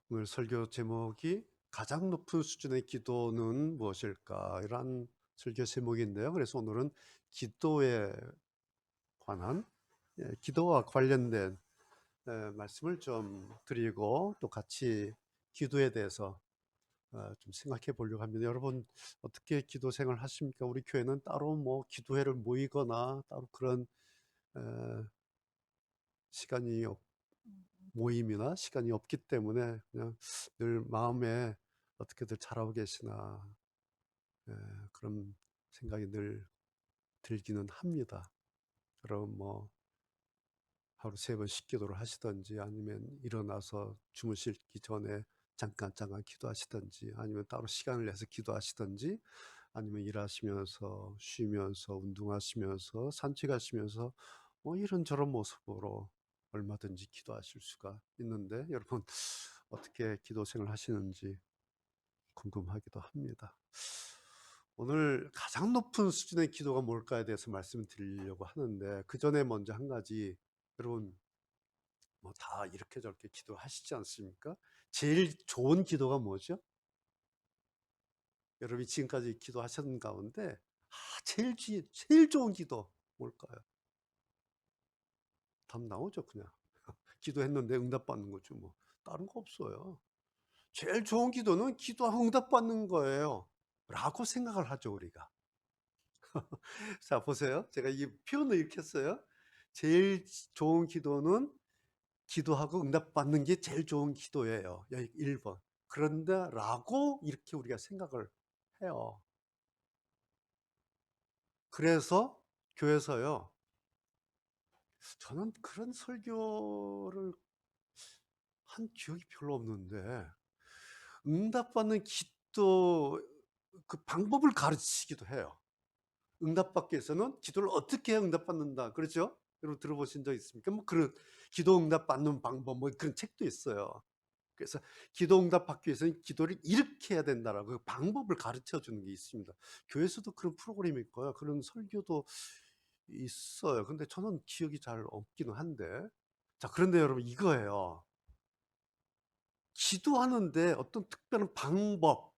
오늘 설교 제목이 가장 높은 수준의 기도는 무엇일까? 이런 설교 제목인데요. 그래서 오늘은 기도에 관한, 기도와 관련된 말씀을 좀 드리고 또 같이 기도에 대해서 좀 생각해 보려고 합니다. 여러분 어떻게 기도 생활 하십니까? 우리 교회는 따로 뭐 기도회를 모이거나 따로 그런 에, 시간이 모임이나 시간이 없기 때문에 그냥 늘 마음에 어떻게들 잘하고 계시나 그런 생각이 늘 들기는 합니다. 그럼 뭐 하루 3번씩 기도를 하시든지 아니면 일어나서 주무시기 전에 잠깐 기도하시든지 아니면 따로 시간을 내서 기도하시든지 아니면 일하시면서 쉬면서 운동하시면서 산책하시면서 뭐 이런저런 모습으로 얼마든지 기도하실 수가 있는데 여러분 어떻게 기도 생활 하시는지 궁금하기도 합니다. 오늘 가장 높은 수준의 기도가 뭘까에 대해서 말씀을 드리려고 하는데 그 전에 먼저 한 가지, 여러분 뭐 다 이렇게 저렇게 기도하시지 않습니까? 제일 좋은 기도가 뭐죠? 여러분이 지금까지 기도하셨는 가운데 제일 좋은 기도 뭘까요? 답 나오죠 그냥. 기도했는데 응답받는 거죠 뭐. 다른 거 없어요. 제일 좋은 기도는 기도하고 응답받는 거예요 라고 생각을 하죠 우리가. 자 보세요. 제가 이 표현을 이렇게 했어요. 제일 좋은 기도는 기도하고 응답받는 게 제일 좋은 기도예요. 1번. 그런데 라고 이렇게 우리가 생각을 해요. 그래서 교회에서요. 저는 그런 설교를 한 기억이 별로 없는데 응답받는 기도 그 방법을 가르치기도 해요. 응답받기 위해서는 기도를 어떻게 해야 응답받는다. 그렇죠? 여러분 들어보신 적 있습니까? 뭐 그런 기도 응답받는 방법 뭐 그런 책도 있어요. 그래서 기도 응답받기 위해서는 기도를 이렇게 해야 된다라고 그 방법을 가르쳐 주는 게 있습니다. 교회에서도 그런 프로그램이 있고요. 그런 설교도 있어요. 근데 저는 기억이 잘 없기는 한데. 자, 그런데 여러분 이거예요. 기도하는데 어떤 특별한 방법,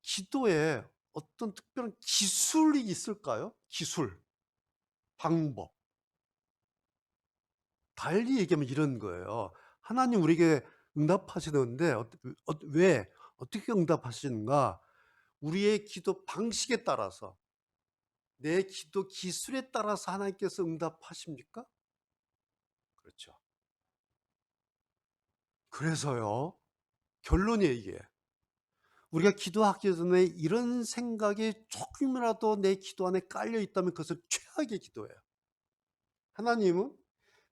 기도에 어떤 특별한 기술이 있을까요? 기술, 방법. 달리 얘기하면 이런 거예요. 하나님 우리에게 응답하시는데 왜 어떻게 응답하시는가? 우리의 기도 방식에 따라서, 내 기도 기술에 따라서 하나님께서 응답하십니까? 그렇죠. 그래서요, 결론이 이게, 우리가 기도하기 전에 이런 생각이 조금이라도 내 기도 안에 깔려 있다면 그것은 최악의 기도예요. 하나님은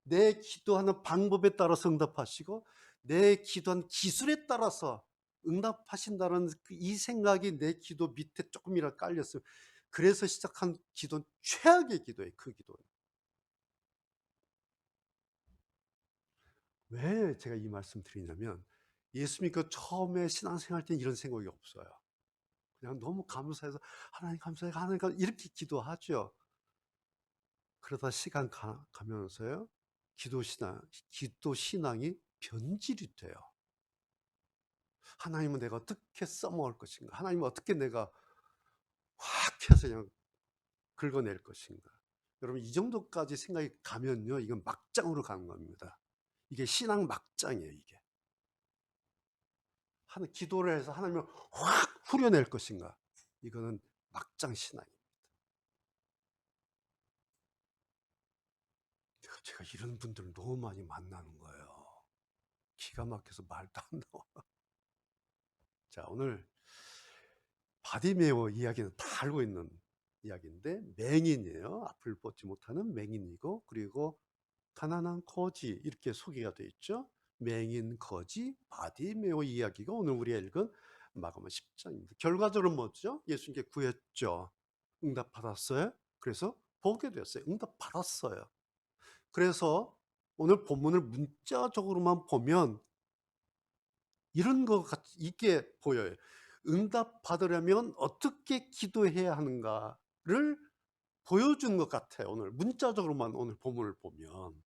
내 기도하는 방법에 따라서 응답하시고 내 기도한 기술에 따라서 응답하신다는 이 생각이 내 기도 밑에 조금이라도 깔렸어요. 그래서 시작한 기도는 최악의 기도예요. 그 기도는. 왜 제가 이 말씀 드리냐면, 예수 믿고 처음에 신앙생활 때는 이런 생각이 없어요. 그냥 너무 감사해서 하나님 감사해, 하나님 감사해 이렇게 기도하죠. 그러다 시간 가면서요, 기도 신앙이 변질이 돼요. 하나님은 내가 어떻게 써먹을 것인가? 하나님은 어떻게 내가 확 해서 그냥 긁어낼 것인가? 여러분 이 정도까지 생각이 가면요, 이건 막장으로 가는 겁니다. 이게 신앙 막장이에요. 이게 기도를 해서 하나님을 확 후려낼 것인가? 이거는 막장 신앙입니다. 제가 이런 분들을 너무 많이 만나는 거예요. 기가 막혀서 말도 안 나와. 자, 오늘 바디메오 이야기는 다 알고 있는 이야기인데, 맹인이에요. 앞을 보지 못하는 맹인이고, 그리고 가난한 거지 이렇게 소개가 되어 있죠. 맹인, 거지, 바디메오 이야기가 오늘 우리가 읽은 마가복음 10장입니다. 결과적으로 뭐죠? 예수님께 구했죠. 응답 받았어요. 그래서 보게 됐어요. 응답 받았어요. 그래서 오늘 본문을 문자적으로만 보면 이런 것 이게 보여요. 응답 받으려면 어떻게 기도해야 하는가를 보여준 것 같아요. 오늘 문자적으로만 오늘 본문을 보면.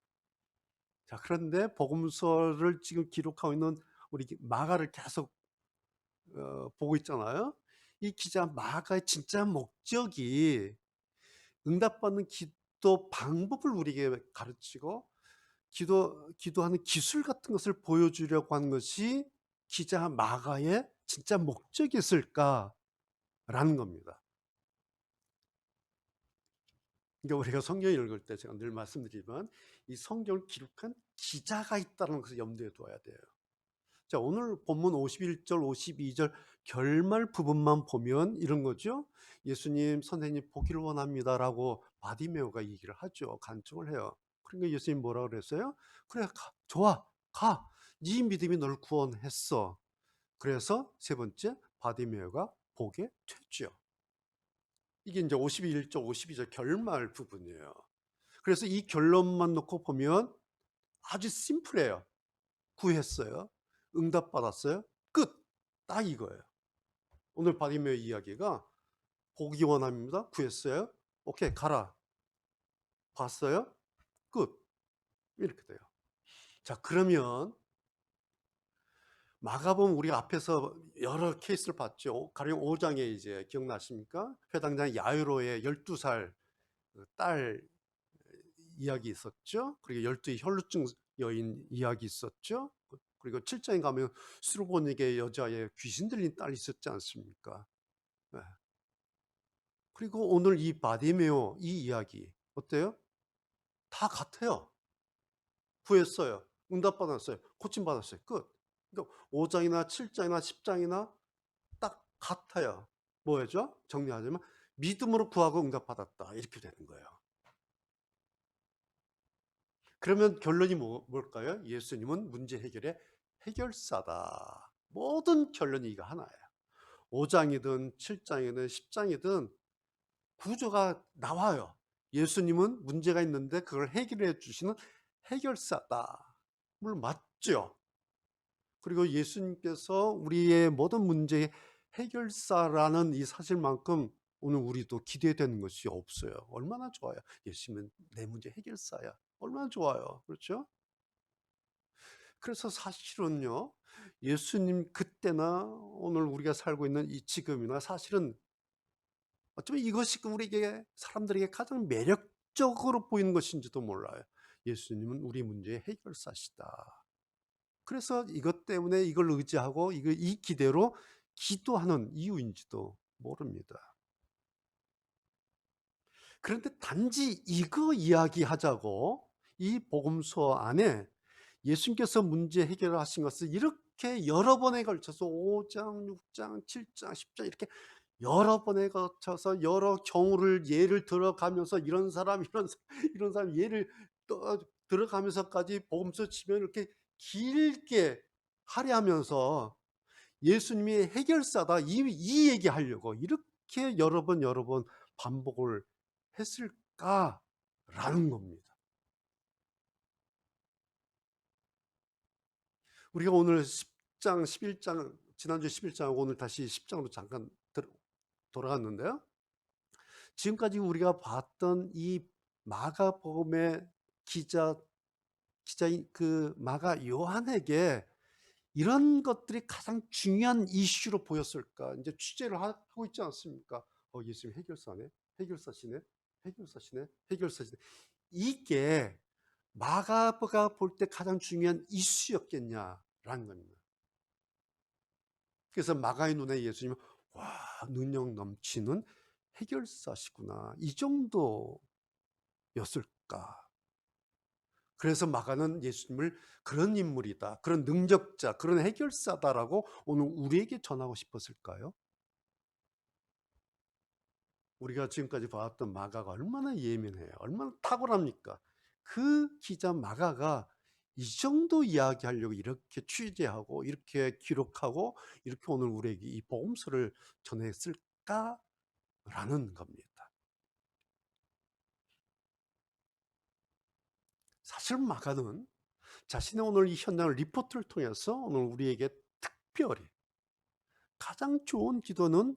자, 그런데 복음서를 지금 기록하고 있는 우리 마가를 계속 보고 있잖아요. 이 기자 마가의 진짜 목적이 응답받는 기도 방법을 우리에게 가르치고 기도하는 기술 같은 것을 보여주려고 하는 것이 기자 마가의 진짜 목적이었을까라는 겁니다. 그러니까 우리가 성경 읽을 때 제가 늘 말씀드리지만 이 성경을 기록한 기자가 있다는 것을 염두에 두어야 돼요. 자, 오늘 본문 51절, 52절 결말 부분만 보면 이런 거죠. 예수님, 선생님 보기를 원합니다라고 바디메오가 얘기를 하죠. 간청을 해요. 그러니까 예수님 뭐라 그랬어요? 그래, 좋아, 가. 네 믿음이 널 구원했어. 그래서 세 번째 바디메오가 보게 됐죠. 이게 이제 51절, 52절 결말 부분이에요. 그래서 이 결론만 놓고 보면 아주 심플해요. 구했어요. 응답받았어요. 끝. 딱 이거예요. 오늘 바디메오 이야기가 보기 원합니다. 구했어요. 오케이, 가라. 봤어요. 끝. 이렇게 돼요. 자, 그러면 마가복음 우리가 앞에서 여러 케이스를 봤죠. 가령 5장에 이제 기억나십니까? 회당장 야이로의 12살 딸 이야기 있었죠. 그리고 12의 혈루증 여인 이야기 있었죠. 그리고 7장에 가면 수르보니게 여자의 귀신 들린 딸이 있었지 않습니까? 네. 그리고 오늘 이 바디메오 이 이야기 어때요? 다 같아요. 구했어요. 응답받았어요. 고침받았어요. 끝. 그러니까 5장이나 7장이나 10장이나 딱 같아요. 뭐였죠? 정리하자면 믿음으로 구하고 응답받았다. 이렇게 되는 거예요. 그러면 결론이 뭘까요? 예수님은 문제 해결의 해결사다. 모든 결론이 이거 하나예요. 5장이든 7장이든 10장이든 구조가 나와요. 예수님은 문제가 있는데 그걸 해결해 주시는 해결사다. 물론 맞죠. 그리고 예수님께서 우리의 모든 문제의 해결사라는 이 사실만큼 오늘 우리도 기대되는 것이 없어요. 얼마나 좋아요. 예수님은 내 문제 해결사야. 얼마나 좋아요. 그렇죠? 그래서 사실은요, 예수님 그때나 오늘 우리가 살고 있는 이 지금이나 사실은 어쩌면 이것이 우리에게 사람들에게 가장 매력적으로 보이는 것인지도 몰라요. 예수님은 우리 문제의 해결사시다. 그래서 이것 때문에 이걸 의지하고 이 기대로 기도하는 이유인지도 모릅니다. 그런데 단지 이거 이야기하자고 이 복음서 안에 예수님께서 문제 해결을 하신 것을 이렇게 여러 번에 걸쳐서 5장, 6장, 7장, 10장 이렇게 여러 번에 걸쳐서 여러 경우를 예를 들어가면서 이런 사람 이런 사람 예를 또 들어가면서까지 복음서 치면 이렇게 길게 하려면서 예수님이 해결사다 이 얘기하려고 이렇게 여러 번 반복을 했을까라는 겁니다. 우리가 오늘 10장, 11장, 지난주 11장하고 오늘 다시 10장으로 잠깐 돌아갔는데요. 지금까지 우리가 봤던 이 마가복음의 기자인 그 마가 요한에게 이런 것들이 가장 중요한 이슈로 보였을까? 이제 취재를 하고 있지 않습니까? 예수님 해결사네, 해결사시네, 해결사시네, 해결사시네. 이게 마가가 볼 때 가장 중요한 이슈였겠냐라는 겁니다. 그래서 마가의 눈에 예수님은 와, 능력 넘치는 해결사시구나. 이 정도였을까? 그래서 마가는 예수님을 그런 인물이다, 그런 능력자, 그런 해결사다라고 오늘 우리에게 전하고 싶었을까요? 우리가 지금까지 봐왔던 마가가 얼마나 예민해요. 얼마나 탁월합니까? 그 기자 마가가 이 정도 이야기하려고 이렇게 취재하고 이렇게 기록하고 이렇게 오늘 우리에게 이 복음서를 전했을까라는 겁니다. 사실 마가는 자신의 오늘 이 현장을 리포트를 통해서 오늘 우리에게 특별히 가장 좋은 기도는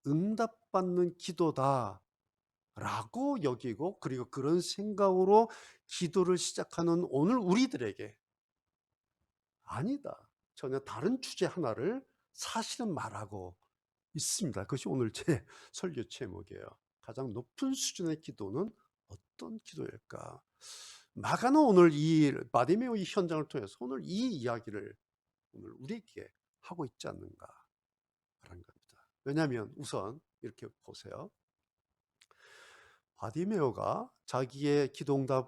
응답받는 기도다 라고 여기고, 그리고 그런 생각으로 기도를 시작하는 오늘 우리들에게 아니다, 전혀 다른 주제 하나를 사실은 말하고 있습니다. 그것이 오늘 제 설교 제목이에요. 가장 높은 수준의 기도는 어떤 기도일까? 마가는 오늘 이 바디메오 이 현장을 통해서 오늘 이 이야기를 오늘 우리에게 하고 있지 않는가 라는 겁니다. 왜냐하면 우선 이렇게 보세요. 바디메오가 자기의 기도를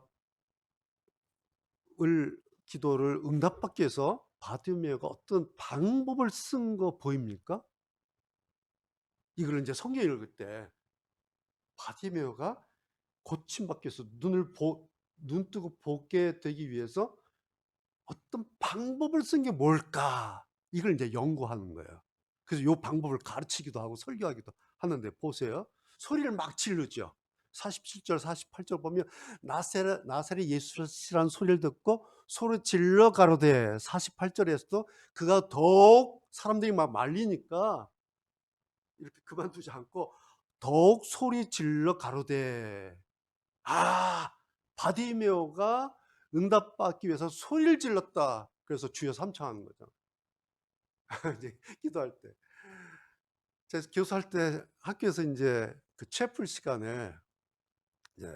응답받기 위해서 바디메오가 어떤 방법을 쓴 거 보입니까? 이걸 이제 성경 읽을 때 바디메오가 고침받기 위해서 눈 뜨고 보게 되기 위해서 어떤 방법을 쓴 게 뭘까? 이걸 이제 연구하는 거예요. 그래서 이 방법을 가르치기도 하고 설교하기도 하는데 보세요. 소리를 막 지르죠. 47절, 48절 보면 나사렛 예수시라는 소리를 듣고 소리 질러 가로되 48절에서도 그가 더욱 사람들이 막 말리니까 이렇게 그만두지 않고 더욱 소리 질러 가로되 바디메오가 응답받기 위해서 소리를 질렀다. 그래서 주여 삼창하는 거죠. 이제 기도할 때. 제가 교수할 때 학교에서 이제 그 채플 시간에 이제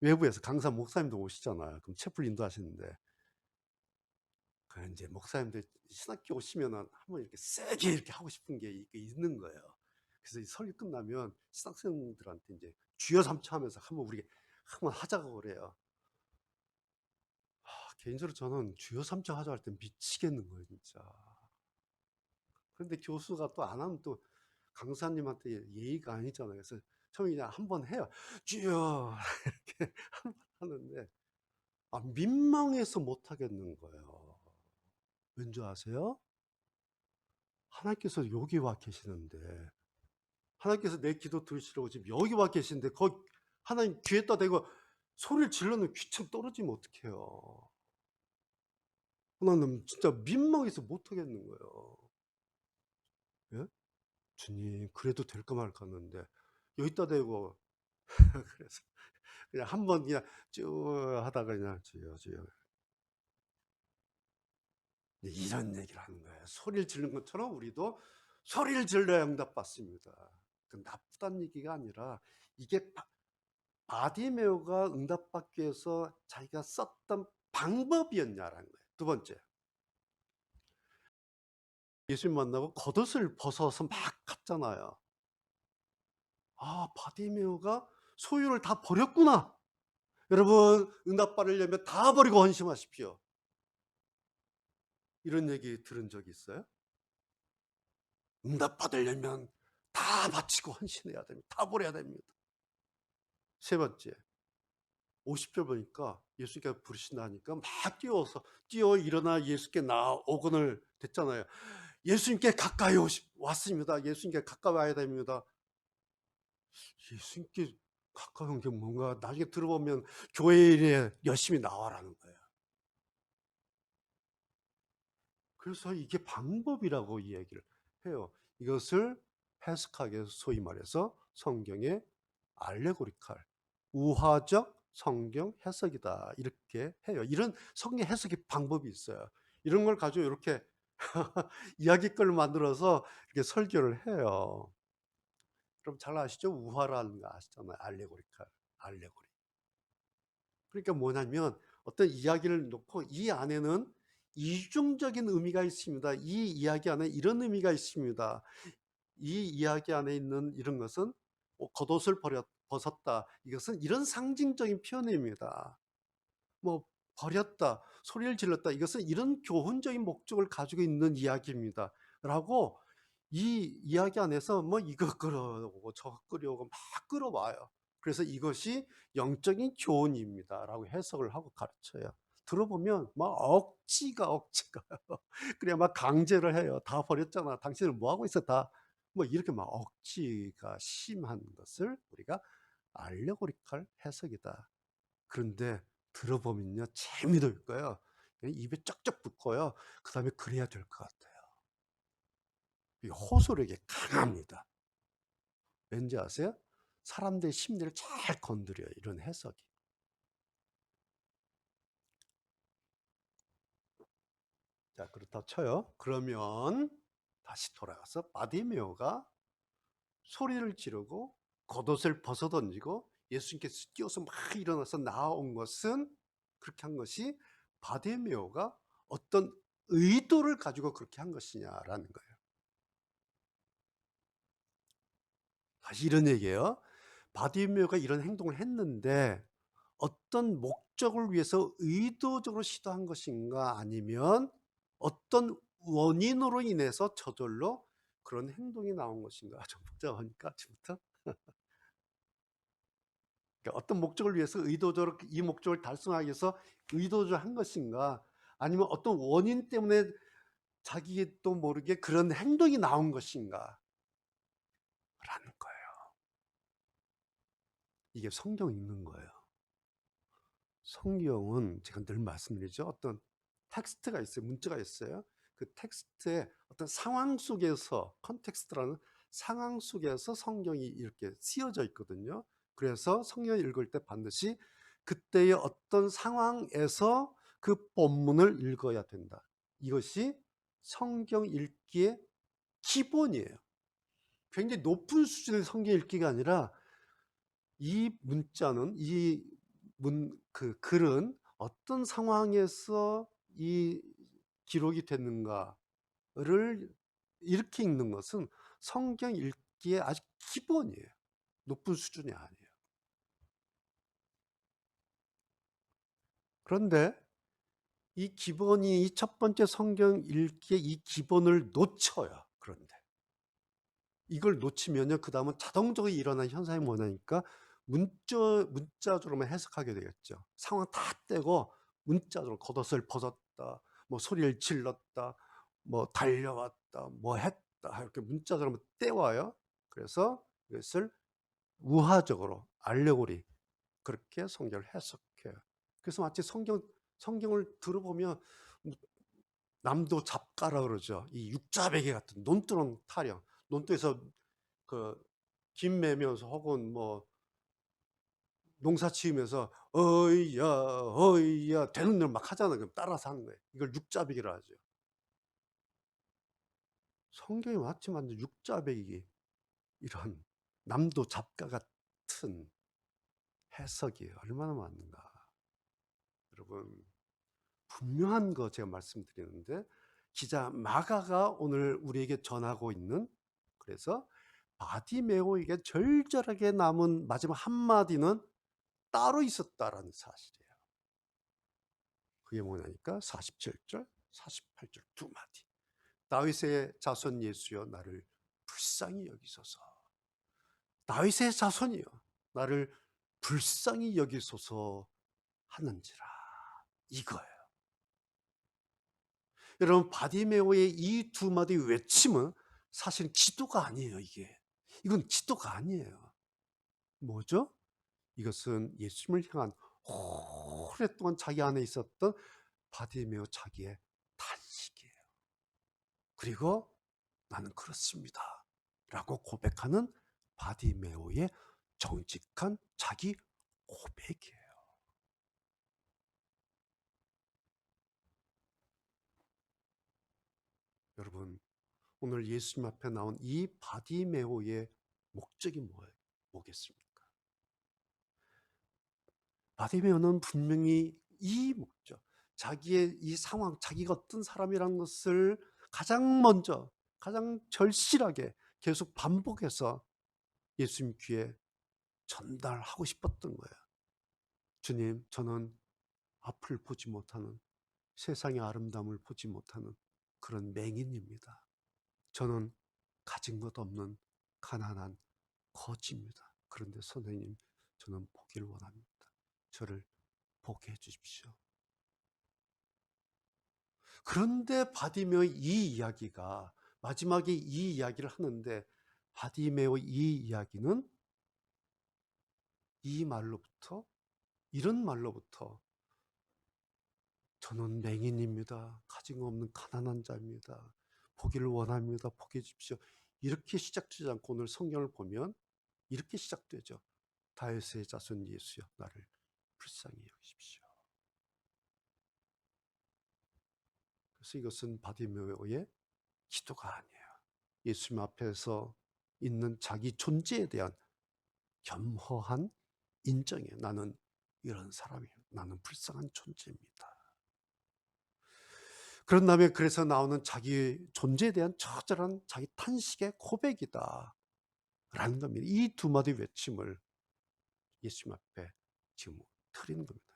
외부에서 강사 목사님도 오시잖아요. 그럼 채플 인도하시는데 그 이제 목사님들 신학교 오시면은 한번 이렇게 세게 이렇게 하고 싶은 게 있는 거예요. 그래서 이 설교 끝나면 신학생들한테 이제 주여 삼창하면서 한번 하자고 그래요. 개인적으로 저는 주여 삼창하자 할 때 미치겠는 거예요, 진짜. 그런데 교수가 또 안 하면 또 강사님한테 예의가 아니잖아요. 그래서 처음에 그냥 한번 해요. 주여 이렇게 한번 하는데 민망해서 못 하겠는 거예요. 왠지 아세요? 하나님께서 여기 와 계시는데 하나님께서 내 기도 들으시려고 지금 여기 와 계시는데 거기 하나님 귀에다 대고 소리를 질러는 귀참 떨어지면 어떡해요. 하나님 진짜 민망해서 못 하겠는 거예요. 예? 주님 그래도 될까 말까 하는데 여기다 대고 그래서 그냥 한번 그냥 쭉 하다가 그냥 주여 주여 이런 얘기를 하는 거예요. 소리를 지르는 것처럼 우리도 소리를 질러야 응답받습니다. 그 나쁘다는 얘기가 아니라 이게 바디메오가 응답받기 위해서 자기가 썼던 방법이었냐라는 거예요. 두 번째, 예수님 만나고 겉옷을 벗어서 막 갔잖아요. 바디메오가 소유를 다 버렸구나. 여러분 응답받으려면 다 버리고 헌신하십시오. 이런 얘기 들은 적이 있어요? 응답받으려면 다 바치고 헌신해야 됩니다. 다 버려야 됩니다. 세 번째, 50절 보니까 예수님께서 부르신다니까 막 뛰어 일어나 예수께 나오거늘 됐잖아요. 예수님께 가까이 왔습니다. 예수님께 가까이 와야 됩니다. 예수님께 가까이 온 게 뭔가 나중에 들어보면 교회 일에 열심히 나와라는 거예요. 그래서 이게 방법이라고 이야기를 해요. 이것을 해석하기 위해서 소위 말해서 성경의 알레고리칼, 우화적 성경 해석이다 이렇게 해요. 이런 성경 해석의 방법이 있어요. 이런 걸 가지고 이렇게 이야기거리를 만들어서 이렇게 설교를 해요. 그럼 잘 아시죠? 우화라는 거 아시잖아요. 알레고리칼, 알레고리. 그러니까 뭐냐면 어떤 이야기를 놓고 이 안에는 이중적인 의미가 있습니다. 이 이야기 안에 이런 의미가 있습니다. 이 이야기 안에 있는 이런 것은 겉옷을 벗었다. 이것은 이런 상징적인 표현입니다. 뭐 버렸다, 소리를 질렀다. 이것은 이런 교훈적인 목적을 가지고 있는 이야기입니다. 라고 이 이야기 안에서 뭐 이거 끌어오고 저거 끌어오고 막 끌어와요. 그래서 이것이 영적인 교훈입니다. 라고 해석을 하고 가르쳐요. 들어보면 막 억지가 그래 막 강제를 해요. 다 버렸잖아. 당신은 뭐 하고 있어? 다 뭐 이렇게 막 억지가 심한 것을 우리가 알레고리칼 해석이다. 그런데 들어보면요 재미도 있고요. 입에 쩍쩍 붙고요. 그 다음에 그래야 될 것 같아요. 이 호소력이 강합니다. 왠지 아세요? 사람들의 심리를 잘 건드려요. 이런 해석이. 자, 그렇다 쳐요. 그러면 다시 돌아가서 바디메오가 소리를 지르고 겉옷을 벗어던지고 예수님께서 뛰어서 막 일어나서 나아온 것은, 그렇게 한 것이 바디메오가 어떤 의도를 가지고 그렇게 한 것이냐라는 거예요. 다시 이런 얘기예요. 바디메오가 이런 행동을 했는데 어떤 목적을 위해서 의도적으로 시도한 것인가, 아니면 어떤 원인으로 인해서 저절로 그런 행동이 나온 것인가. 좀 복잡하니까 아침부터. 그러니까 어떤 목적을 위해서 의도적으로 이 목적을 달성하기 위해서 의도적으로 한 것인가, 아니면 어떤 원인 때문에 자기도 모르게 그런 행동이 나온 것인가 라는 거예요. 이게 성경 읽는 거예요. 성경은 제가 늘 말씀드리죠. 어떤 텍스트가 있어요. 문자가 있어요. 그 텍스트에 어떤 상황 속에서, 컨텍스트라는 상황 속에서 성경이 이렇게 쓰여져 있거든요. 그래서 성경을 읽을 때 반드시 그때의 어떤 상황에서 그 본문을 읽어야 된다. 이것이 성경 읽기의 기본이에요. 굉장히 높은 수준의 성경 읽기가 아니라, 이 문자는, 그 글은 어떤 상황에서 이 기록이 됐는가를 이렇게 읽는 것은 성경 읽기의 아주 기본이에요. 높은 수준이 아니에요. 그런데 이 기본이, 이 첫 번째 성경 읽기의 이 기본을 놓쳐요. 그런데 이걸 놓치면요, 그 다음은 자동적으로 일어나는 현상이 뭐냐니까, 문자적으로만 해석하게 되겠죠. 상황 다 떼고 문자적으로 겉옷을 벗었다, 뭐 소리를 질렀다, 뭐 달려왔다, 뭐 했다, 이렇게 문자적으로 떼와요. 그래서 이것을 우화적으로, 알레고리, 그렇게 성경을 해석해요. 그래서 마치 성경을 들어보면 남도 잡가라 그러죠. 이 육자베개 같은 논두렁 타령, 논두에서 그 김 매면서 혹은 뭐 농사 지으면서 어이야 어이야 되는 일 막 하잖아요. 그럼 따라서 하는 거예요. 이걸 육자배기라 하죠. 성경이 맞지만 육자배기, 이런 남도 잡가 같은 해석이 얼마나 많은가. 여러분, 분명한 거 제가 말씀드리는데, 기자 마가가 오늘 우리에게 전하고 있는, 그래서 바디메오에게 절절하게 남은 마지막 한마디는 따로 있었다라는 사실이에요. 그게 뭐냐니까 47절, 48절 두 마디. 다윗의 자손 예수여 나를 불쌍히 여기소서. 다윗의 자손이여 나를 불쌍히 여기소서 하는지라. 이거예요. 여러분, 바디메오의 이 두 마디 외침은 사실 기도가 아니에요. 이건 기도가 아니에요. 뭐죠? 이것은 예수님을 향한 오랫동안 자기 안에 있었던 바디메오 자기의 탄식이에요. 그리고 나는 그렇습니다 라고 고백하는 바디메오의 정직한 자기 고백이에요. 여러분, 오늘 예수님 앞에 나온 이 바디메오의 목적이 뭐겠습니까? 바디메오는 분명히 이 목적, 자기의 이 상황, 자기가 어떤 사람이라는 것을 가장 먼저, 가장 절실하게 계속 반복해서 예수님 귀에 전달하고 싶었던 거예요. 주님, 저는 앞을 보지 못하는, 세상의 아름다움을 보지 못하는 그런 맹인입니다. 저는 가진 것 없는 가난한 거지입니다. 그런데 선생님, 저는 보기를 원합니다. 저를 보게 해주십시오. 그런데 바디메오의 이 이야기가, 마지막에 이 이야기를 하는데, 바디메오의 이 이야기는 이 말로부터, 이런 말로부터, 저는 맹인입니다. 가진 거 없는 가난한 자입니다. 보기를 원합니다. 보게 해주십시오. 이렇게 시작되지 않고 오늘 성경을 보면 이렇게 시작되죠. 다윗의 자손 예수여 나를 불쌍히 여기십시오. 그래서 이것은 바디메오의 기도가 아니에요. 예수님 앞에서 있는 자기 존재에 대한 겸허한 인정이에요. 나는 이런 사람이에요. 나는 불쌍한 존재입니다. 그런 다음에 그래서 나오는 자기 존재에 대한 처절한 자기 탄식의 고백이다 라는 겁니다. 이 두 마디 외침을 예수님 앞에 지금 드리는 겁니다.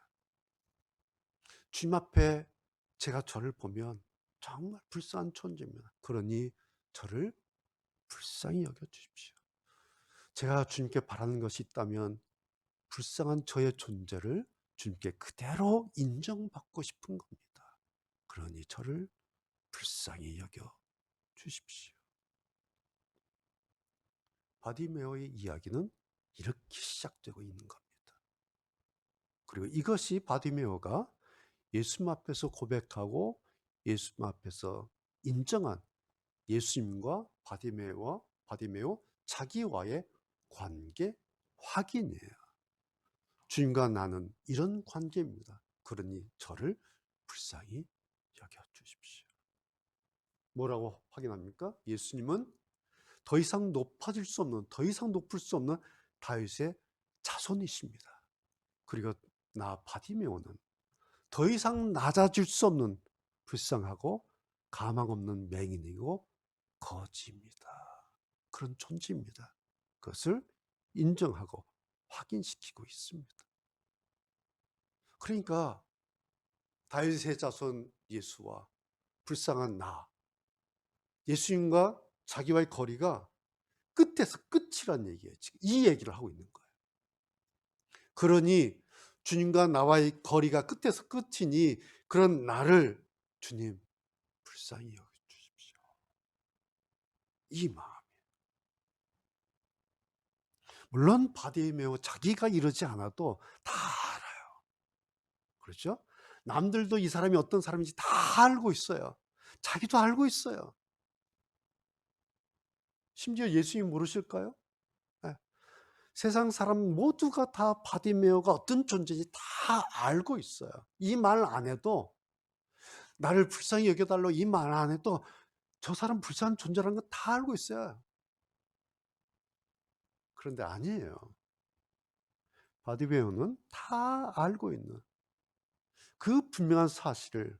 주님 앞에 제가 저를 보면 정말 불쌍한 존재입니다. 그러니 저를 불쌍히 여겨주십시오. 제가 주님께 바라는 것이 있다면 불쌍한 저의 존재를 주님께 그대로 인정받고 싶은 겁니다. 그러니 저를 불쌍히 여겨 주십시오. 바디메오의 이야기는 이렇게 시작되고 있는 겁니다. 그리고 이것이 바디메오가 예수님 앞에서 고백하고 예수님 앞에서 인정한 예수님과 바디메오 자기와의 관계 확인이에요. 주님과 나는 이런 관계입니다. 그러니 저를 불쌍히 여겨주십시오. 뭐라고 확인합니까? 예수님은 더 이상 높아질 수 없는, 더 이상 높을 수 없는 다윗의 자손이십니다. 그리고 나 바디메오는 더 이상 낮아질 수 없는 불쌍하고 가망 없는 맹인이고 거지입니다. 그런 존재입니다. 그것을 인정하고 확인시키고 있습니다. 그러니까 다윗의 자손 예수와 불쌍한 나, 예수님과 자기와의 거리가 끝에서 끝이란 얘기예요. 지금 이 얘기를 하고 있는 거예요. 그러니 주님과 나와의 거리가 끝에서 끝이니 그런 나를 주님 불쌍히 여겨주십시오. 이 마음이에요. 물론 바디메오 자기가 이러지 않아도 다 알아요. 그렇죠? 남들도 이 사람이 어떤 사람인지 다 알고 있어요. 자기도 알고 있어요. 심지어 예수님이 모르실까요? 네. 세상 사람 모두가 다 바디메오가 어떤 존재인지 다 알고 있어요. 이 말 안 해도 나를 불쌍히 여겨달라고 이 말 안 해도 저 사람 불쌍한 존재라는 거 다 알고 있어요. 그런데 아니에요. 바디메오는 다 알고 있는 그 분명한 사실은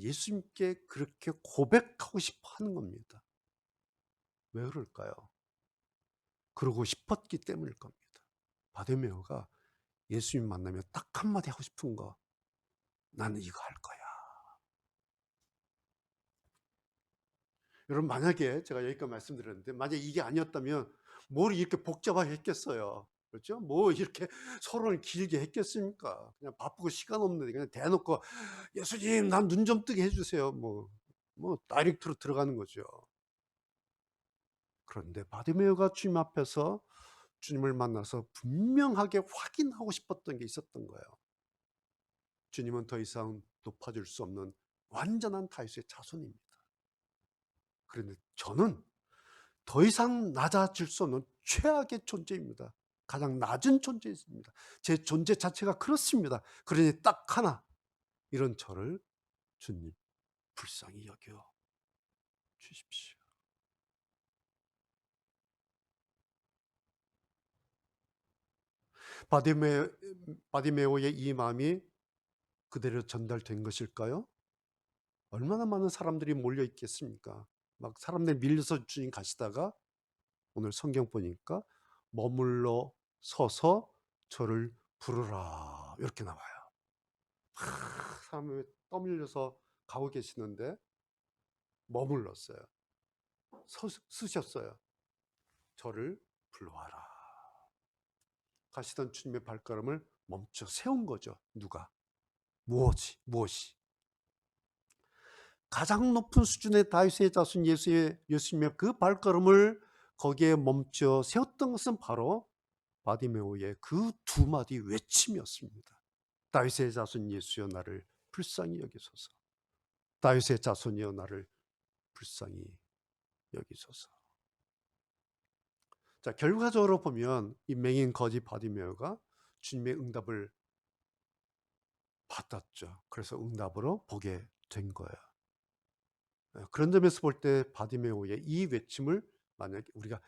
예수님께 그렇게 고백하고 싶어 하는 겁니다. 왜 그럴까요? 그러고 싶었기 때문일 겁니다. 바디메오가 예수님 만나면 딱 한마디 하고 싶은 거, 나는 이거 할 거야. 여러분, 만약에 제가 여기까지 말씀드렸는데 만약에 이게 아니었다면 뭘 이렇게 복잡하게 했겠어요. 그렇죠? 뭐 이렇게 서론을 길게 했겠습니까? 그냥 바쁘고 시간 없는데 그냥 대놓고 예수님 난 눈 좀 뜨게 해주세요. 뭐 다이렉트로 들어가는 거죠. 그런데 바디메오가 주님 앞에서 주님을 만나서 분명하게 확인하고 싶었던 게 있었던 거예요. 주님은 더 이상 높아질 수 없는 완전한 다윗의 자손입니다. 그런데 저는 더 이상 낮아질 수 없는 최악의 존재입니다. 가장 낮은 존재입니다. 제 존재 자체가 그렇습니다. 그러니 딱 하나, 이런 저를 주님 불쌍히 여겨 주십시오. 바디메오의 이 마음이 그대로 전달된 것일까요? 얼마나 많은 사람들이 몰려 있겠습니까? 막 사람들 밀려서 주님 가시다가 오늘 성경 보니까 머물러 서서 저를 부르라 이렇게 나와요. 사람이 떠밀려서 가고 계시는데 머물렀어요. 쓰셨어요. 저를 불러와라. 가시던 주님의 발걸음을 멈춰 세운 거죠. 누가? 무엇이? 가장 높은 수준의 다윗의 자손 예수님의 그 발걸음을 거기에 멈춰 세웠던 것은 바로 바디메오의 그 두 마디 외침이었습니다. 다윗의 자손 예수여 나를 불쌍히 여기소서. 다윗의 자손이여 나를 불쌍히 여기소서. 자, 결과적으로 보면 이 맹인 거지 바디메오가 주님의 응답을 받았죠. 그래서 응답으로 복에 된 거예요. 그런 점에서 볼 때 바디메오의 이 외침을 만약에 우리가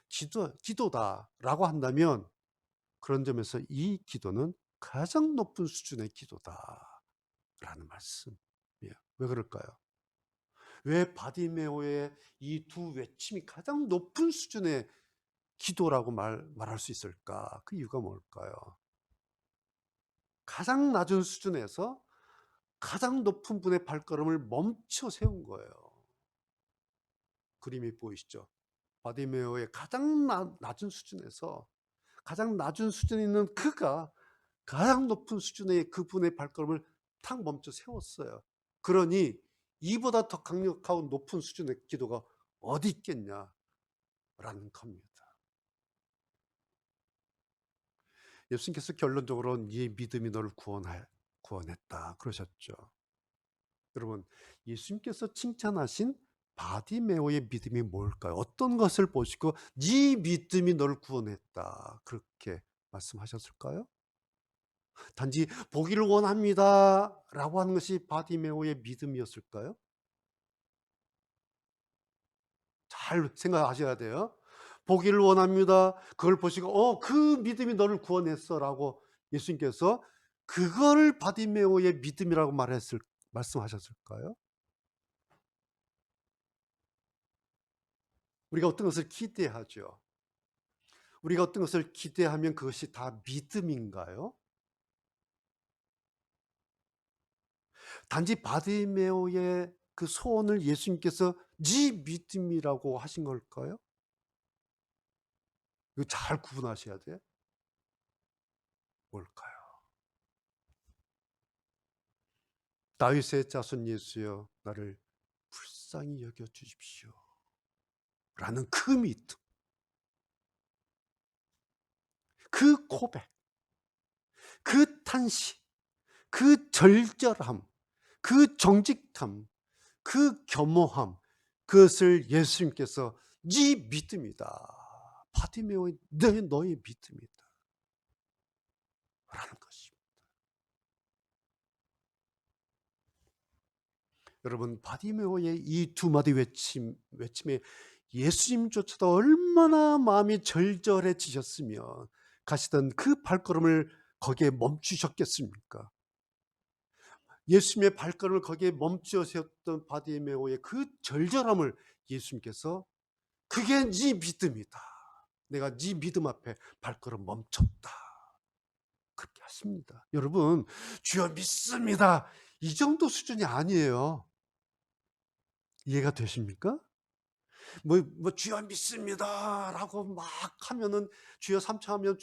기도다라고 한다면 그런 점에서 이 기도는 가장 높은 수준의 기도다라는 말씀이에요. 왜 그럴까요? 왜 바디메오의 이 두 외침이 가장 높은 수준의 기도라고 말할 수 있을까? 그 이유가 뭘까요? 가장 낮은 수준에서 가장 높은 분의 발걸음을 멈춰 세운 거예요. 그림이 보이시죠? 바디메오의 가장 낮은 수준에서 가장 낮은 수준에 있는 그가 가장 높은 수준의 그분의 발걸음을 탁 멈춰 세웠어요. 그러니 이보다 더 강력하고 높은 수준의 기도가 어디 있겠냐라는 겁니다. 예수님께서 결론적으로 네 믿음이 너를 구원했다 그러셨죠. 여러분, 예수님께서 칭찬하신 바디메오의 믿음이 뭘까요? 어떤 것을 보시고 네 믿음이 너를 구원했다 그렇게 말씀하셨을까요? 단지 보기를 원합니다 라고 하는 것이 바디메오의 믿음이었을까요? 잘 생각하셔야 돼요. 보기를 원합니다. 그걸 보시고 그 믿음이 너를 구원했어 라고 예수님께서 그거를 바디메오의 믿음이라고 말씀하셨을까요? 우리가 어떤 것을 기대하죠. 우리가 어떤 것을 기대하면 그것이 다 믿음인가요? 단지 바디메오의 그 소원을 예수님께서 네 믿음이라고 하신 걸까요? 이거 잘 구분하셔야 돼. 뭘까요? 다윗의 자손 예수여 나를 불쌍히 여겨 주십시오 라는 그 믿음, 그 고백, 그 탄식, 그 절절함, 그 정직함, 그 겸허함, 그것을 예수님께서 네 믿음이다. 바디메오의 너의 믿음이다. 라는 것입니다. 여러분, 바디메오의 이 두 마디 외침에 예수님조차도 얼마나 마음이 절절해지셨으면 가시던 그 발걸음을 거기에 멈추셨겠습니까? 예수님의 발걸음을 거기에 멈추어 세웠던 바디메오의 그 절절함을 예수님께서 그게 네 믿음이다. 내가 네 믿음 앞에 발걸음 멈췄다. 그렇게 하십니다. 여러분, 주여 믿습니다. 이 정도 수준이 아니에요. 이해가 되십니까? 주여 믿습니다. 라고 막 하면은 주여 삼차하면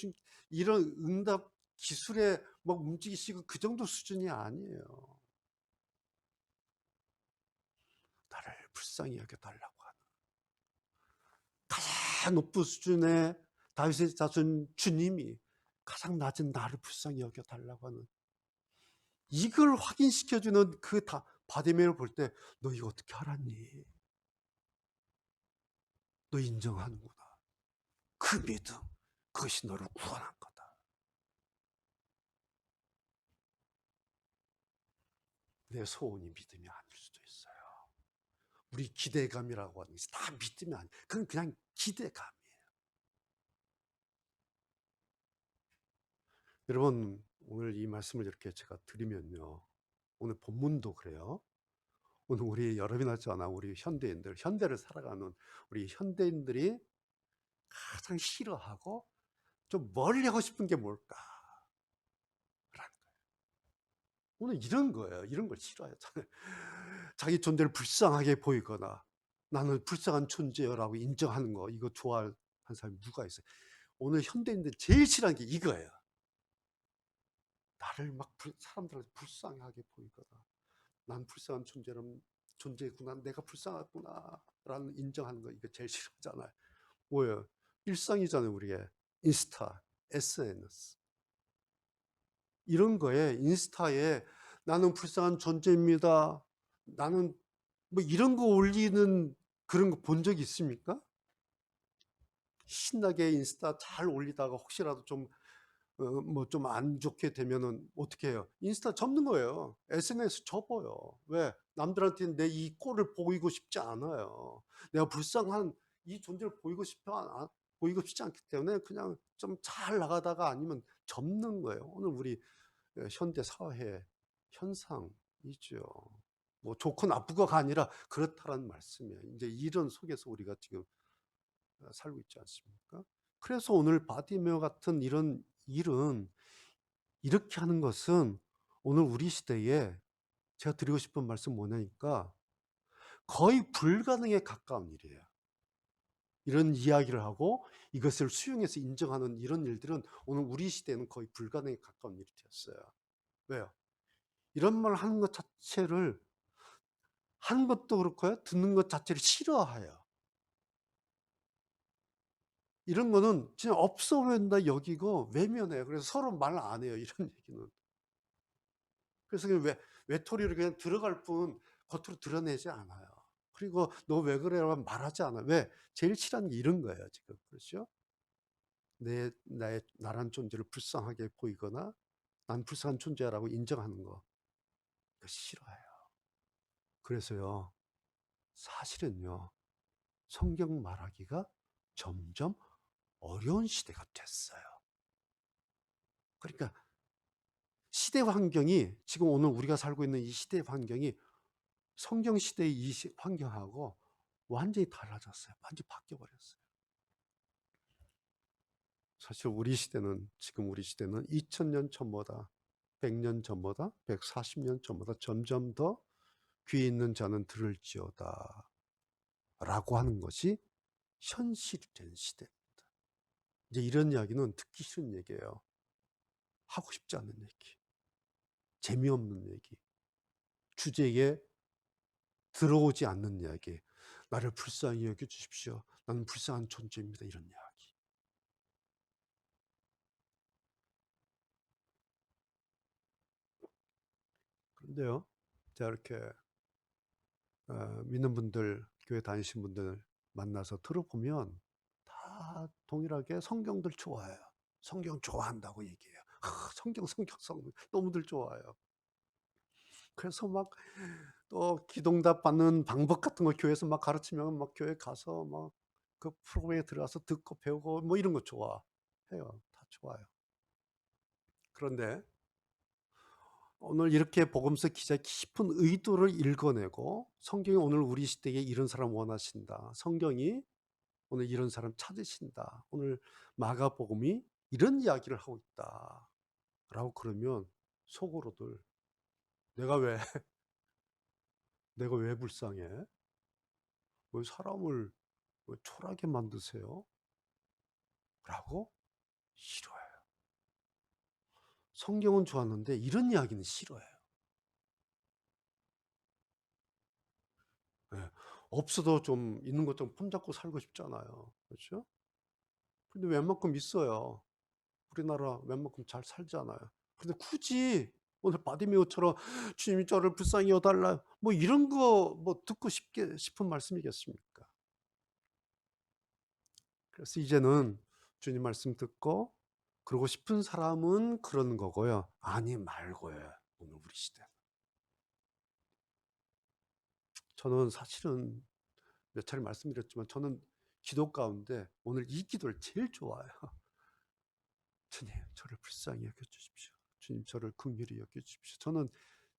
이런 응답 기술에 막 움직이시고 그 정도 수준이 아니에요. 나를 불쌍히 여겨달라고 하는 가장 높은 수준의 다윗의 자손 주님이 가장 낮은 나를 불쌍히 여겨달라고 하는 이걸 확인시켜주는 그 바디메를 볼 때 너 이거 어떻게 알았니? 너 인정하는구나. 그 믿음, 그것이 너를 구원한 거다. 내 소원이 믿음이 아닐 수도 있어요. 우리 기대감이라고 하는 것이 다 믿음이 아니에요. 그건 그냥 기대감이에요. 여러분, 오늘 이 말씀을 이렇게 제가 드리면요. 오늘 본문도 그래요. 오늘 우리 여러분이나 저나 우리 현대를 살아가는 우리 현대인들이 가장 싫어하고 좀 멀리 하고 싶은 게 뭘까? 라는 거예요. 오늘 이런 거예요. 이런 걸 싫어해요. 자기 존재를 불쌍하게 보이거나 나는 불쌍한 존재라고 인정하는 거 이거 좋아하는 사람이 누가 있어요? 오늘 현대인들 제일 싫어하는 게 이거예요. 나를 막 사람들한테 불쌍하게 보이거나 난 불쌍한 존재구나 내가 불쌍하구나 라는 인정하는 거 이거 제일 싫어하잖아요. 뭐예요? 일상이잖아요. 우리의 인스타, SNS 이런 거에 인스타에 나는 불쌍한 존재입니다. 나는 뭐 이런 거 올리는 그런 거 본 적 있습니까? 신나게 인스타 잘 올리다가 혹시라도 좀 좀 안 좋게 되면은 어떻게 해요? 인스타 접는 거예요. SNS 접어요. 왜? 남들한테는 내 이 꼴을 보이고 싶지 않아요. 내가 불쌍한 이 존재를 보이고 싶지 않기 때문에 그냥 좀 잘 나가다가 아니면 접는 거예요. 오늘 우리 현대 사회의 현상이죠. 뭐 좋고 나쁘고가 아니라 그렇다라는 말씀이에요. 이제 이런 속에서 우리가 지금 살고 있지 않습니까? 그래서 오늘 바디메오 같은 이런 일은, 이렇게 하는 것은 오늘 우리 시대에 제가 드리고 싶은 말씀 뭐냐니까 거의 불가능에 가까운 일이에요. 이런 이야기를 하고 이것을 수용해서 인정하는 이런 일들은 오늘 우리 시대에는 거의 불가능에 가까운 일이 되었어요. 왜요? 이런 말 하는 것 자체를, 하는 것도 그렇고요, 듣는 것 자체를 싫어해요. 이런 거는 진짜 없어 보인다 여기고 외면해요. 그래서 서로 말 안 해요, 이런 얘기는. 그래서 그냥 외톨이로 그냥 들어갈 뿐 겉으로 드러내지 않아요. 그리고 너 왜 그래라고 말하지 않아요. 왜? 제일 싫어하는 게 이런 거예요, 지금. 그렇죠? 나란 존재를 불쌍하게 보이거나 난 불쌍한 존재라고 인정하는 거. 그거 싫어해요. 그래서요, 사실은요, 성경 말하기가 점점 어려운 시대가 됐어요. 그러니까 시대 환경이, 지금 오늘 우리가 살고 있는 이 시대 환경이 성경 시대의 이 환경하고 완전히 달라졌어요. 완전히 바뀌어버렸어요. 사실 우리 시대는, 지금 우리 시대는 2000년 전보다, 100년 전보다, 140년 전보다 점점 더 귀 있는 자는 들을지어다 라고 하는 것이 현실이 된 시대입니다. 이제 이런 이야기는 듣기 싫은 얘기예요. 하고 싶지 않은 얘기, 재미없는 얘기, 주제에 들어오지 않는 이야기, 나를 불쌍히 여겨주십시오, 나는 불쌍한 존재입니다, 이런 이야기. 그런데요, 제가 이렇게 믿는 분들, 교회 다니신 분들 만나서 들어보면 다 동일하게 성경들 좋아해요. 성경 좋아한다고 얘기해요. 성경 너무들 좋아해요. 그래서 막 또 기도응답 받는 방법 같은 거 교회에서 막 가르치면 막 교회 가서 막 그 프로그램에 들어가서 듣고 배우고 뭐 이런 거 좋아해요. 다 좋아요. 그런데 오늘 이렇게 복음서 기자의 깊은 의도를 읽어내고, 성경이 오늘 우리 시대에 이런 사람 원하신다, 성경이 오늘 이런 사람 찾으신다, 오늘 마가복음이 이런 이야기를 하고 있다 라고 그러면 속으로들 내가 왜 내가 왜 불쌍해? 왜 사람을 왜 초라하게 만드세요? 라고 싫어해요. 성경은 좋았는데 이런 이야기는 싫어해요. 예. 없어도 좀 있는 것 좀 품잡고 살고 싶잖아요. 그렇죠? 근데 웬만큼 있어요. 우리나라 웬만큼 잘 살잖아요. 근데 굳이 오늘 바디메오처럼 주님이 저를 불쌍히 여달라 뭐 이런 거 뭐 듣고 싶은 말씀이겠습니까? 그래서 이제는 주님 말씀 듣고 그러고 싶은 사람은 그런 거고요. 아니 말고요. 오늘 우리 시대. 저는 사실은 몇 차례 말씀드렸지만 저는 기도 가운데 오늘 이 기도를 제일 좋아해요. 주님, 저를 불쌍히 여겨 주십시오. 주님, 저를 긍휼히 여겨 주십시오. 저는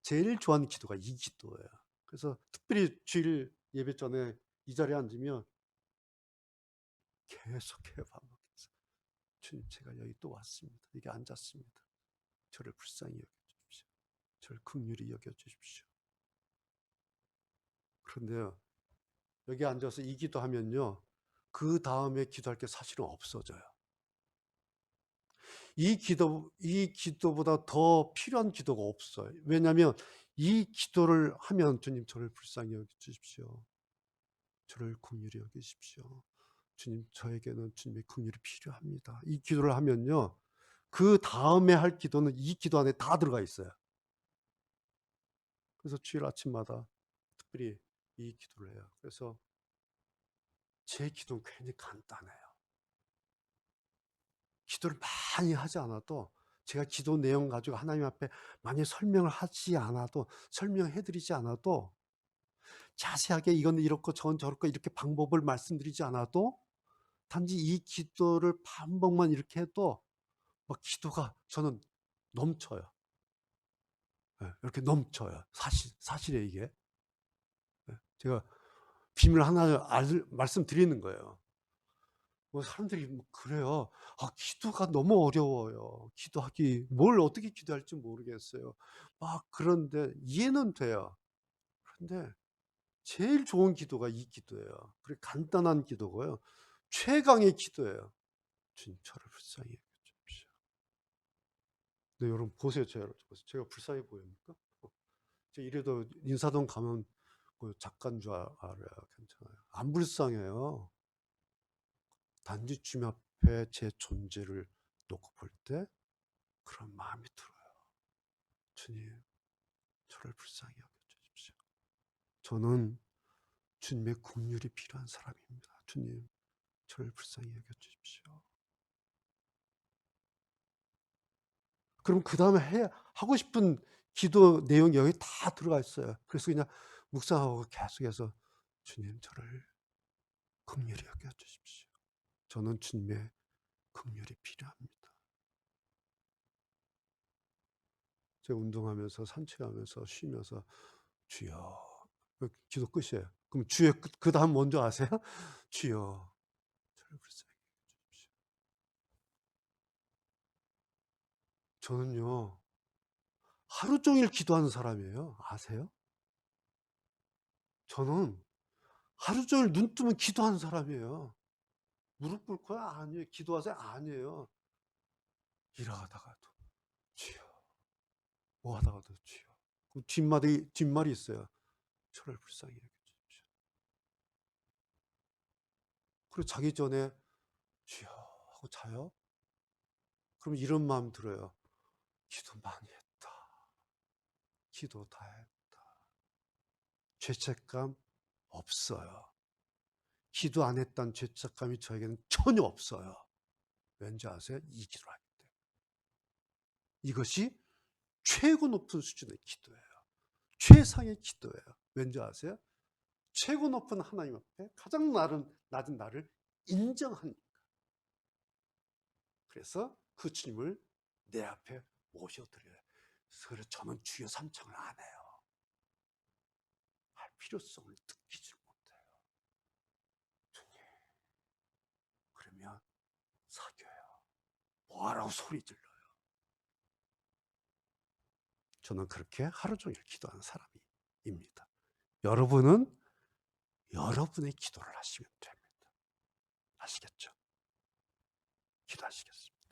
제일 좋아하는 기도가 이 기도예요. 그래서 특별히 주일 예배 전에 이 자리에 앉으면 계속해요, 반복해서. 주님, 제가 여기 또 왔습니다. 여기 앉았습니다. 저를 불쌍히 여겨 주십시오. 저를 긍휼히 여겨 주십시오. 그런데요, 여기 앉아서 이 기도하면요, 그 다음에 기도할 게 사실은 없어져요. 이 기도보다 더 필요한 기도가 없어요. 왜냐하면 이 기도를 하면 주님 저를 불쌍히 여기주십시오. 저를 긍휼히 여기십시오. 주님 저에게는 주님의 긍휼이 필요합니다. 이 기도를 하면요, 그 다음에 할 기도는 이 기도 안에 다 들어가 있어요. 그래서 주일 아침마다 특별히 이 기도를 해요. 그래서 제 기도는 굉장히 간단해요. 기도를 많이 하지 않아도, 제가 기도 내용 가지고 하나님 앞에 많이 설명을 하지 않아도, 설명해 드리지 않아도 자세하게 이건 이렇고 저건 저렇고 이렇게 방법을 말씀드리지 않아도 단지 이 기도를 반복만 이렇게 해도 막 기도가 저는 넘쳐요. 예, 이렇게 넘쳐요. 사실이에요, 이게. 예, 제가 비밀 하나 말씀드리는 거예요. 뭐 사람들이 뭐 그래요. 기도가 너무 어려워요. 기도하기 뭘 어떻게 기도할지 모르겠어요. 막 그런데 이해는 돼요. 그런데 제일 좋은 기도가 이 기도예요. 그리고 간단한 기도고요. 최강의 기도예요. 주님 저를 불쌍히 여겨주십시오. 네, 여러분 보세요. 제가 불쌍해 보입니까? 제가 이래도 인사동 가면 그 작가인 줄 알아요. 괜찮아요. 안 불쌍해요. 단지 주님 앞에 제 존재를 놓고 볼 때 그런 마음이 들어요. 주님, 저를 불쌍히 여겨주십시오. 저는 주님의 긍휼이 필요한 사람입니다. 주님, 저를 불쌍히 여겨주십시오. 그럼 그 다음에 하고 싶은 기도 내용이 여기 다 들어가 있어요. 그래서 그냥 묵상하고 계속해서 주님, 저를 긍휼히 여겨주십시오. 저는 주님의 긍휼이 필요합니다. 제가 운동하면서 산책하면서 쉬면서 주여, 기도 끝이에요. 그럼 주의 그 다음 뭔지 아세요? 주여, 저를 불쌍히 여겨주십시오. 저는요, 하루 종일 기도하는 사람이에요. 아세요? 저는 하루 종일 눈 뜨면 기도하는 사람이에요. 무릎 꿇고요? 아니에요. 기도하세요? 아니에요. 일하다가도 주여, 뭐 하다가도 주여. 그 뒷말이 있어요. 저를 불쌍히 여겨주십시오. 그리고 자기 전에 주여 하고 자요. 그럼 이런 마음 들어요. 기도 많이 했다. 기도 다 했다. 죄책감 없어요. 기도 안 했다는 죄책감이 저에게는 전혀 없어요. 왠지 아세요? 이 기도를 하기 때문에. 이것이 최고 높은 수준의 기도예요. 최상의 기도예요. 왠지 아세요? 최고 높은 하나님 앞에 가장 낮은 나를 인정하니까. 그래서 그 주님을 내 앞에 모셔드려요. 그래서 저는 주여 삼창을 안 해요. 할 필요성을 느끼지 못해요. 주님, 그러면 사겨요. 뭐하라고 소리 질러요. 저는 그렇게 하루 종일 기도하는 사람입니다. 여러분은 여러분의 기도를 하시면 됩니다. 아시겠죠? 기도하시겠습니다.